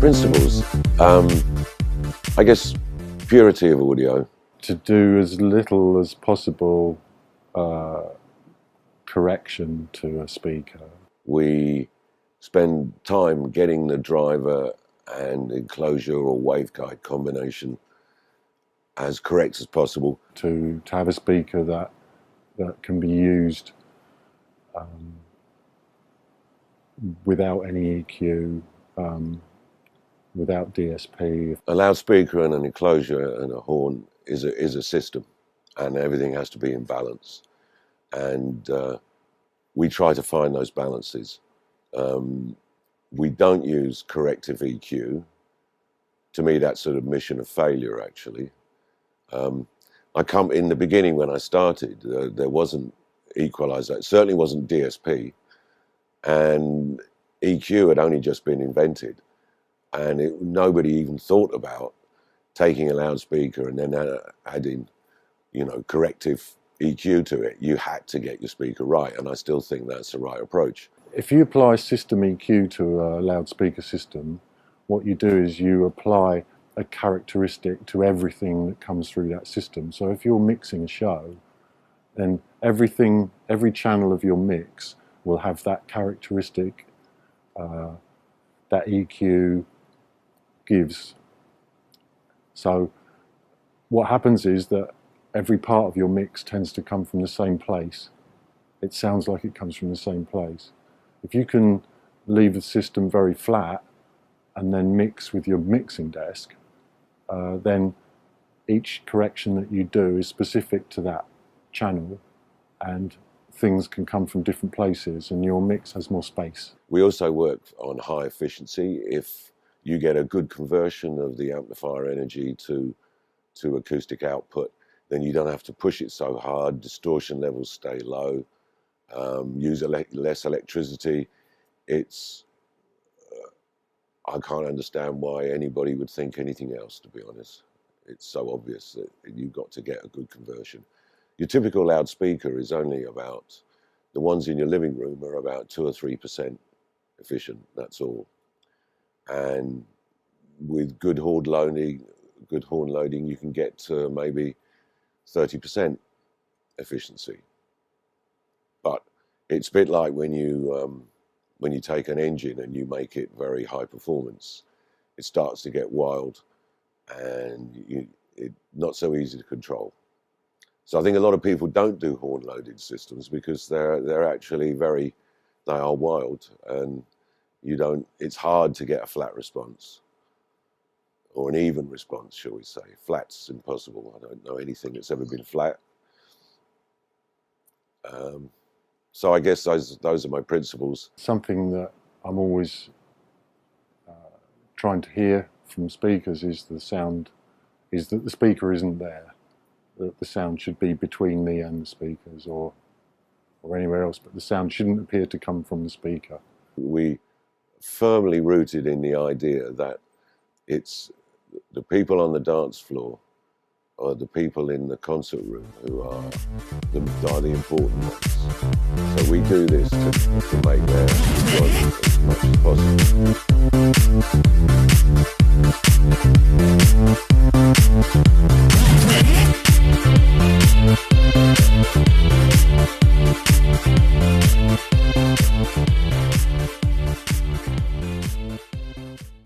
Principles, I guess purity of audio. To do as little as possible correction to a speaker. We spend time getting the driver and enclosure or waveguide combination as correct as possible. To have a speaker that can be used without any EQ, without DSP. A loudspeaker and an enclosure and a horn is a system, and everything has to be in balance. And we try to find those balances. We don't use corrective EQ. To me, that's sort of mission of failure, actually. In the beginning when I started, there wasn't equalizer. It certainly wasn't DSP, and EQ had only just been invented, and nobody even thought about taking a loudspeaker and then adding, corrective EQ to it. You had to get your speaker right, and I still think that's the right approach. If you apply system EQ to a loudspeaker system, what you do is you apply a characteristic to everything that comes through that system. So if you're mixing a show, then every channel of your mix will have that characteristic that EQ gives. So what happens is that every part of your mix tends to come from the same place. It sounds like it comes from the same place. If you can leave the system very flat and then mix with your mixing desk, then each correction that you do is specific to that channel, and things can come from different places and your mix has more space. We also work on high efficiency. If you get a good conversion of the amplifier energy to acoustic output, then you don't have to push it so hard, distortion levels stay low, use less electricity. I can't understand why anybody would think anything else, to be honest. It's so obvious that you've got to get a good conversion. Your typical loudspeaker is only about, the ones in your living room are about 2 or 3% efficient, that's all. And with good horn loading, you can get to maybe 30% efficiency. But it's a bit like when you take an engine and you make it very high performance, it starts to get wild and it's not so easy to control. So I think a lot of people don't do horn-loaded systems because they're actually they are wild, and it's hard to get a flat response or an even response, shall we say. Flat's impossible. I don't know anything that's ever been flat. So I guess those are my principles. Something that I'm always trying to hear from speakers is that the speaker isn't there, that the sound should be between me and the speakers or anywhere else, but the sound shouldn't appear to come from the speaker. We firmly rooted in the idea that it's the people on the dance floor or the people in the concert room who are the important ones. So we do this to make their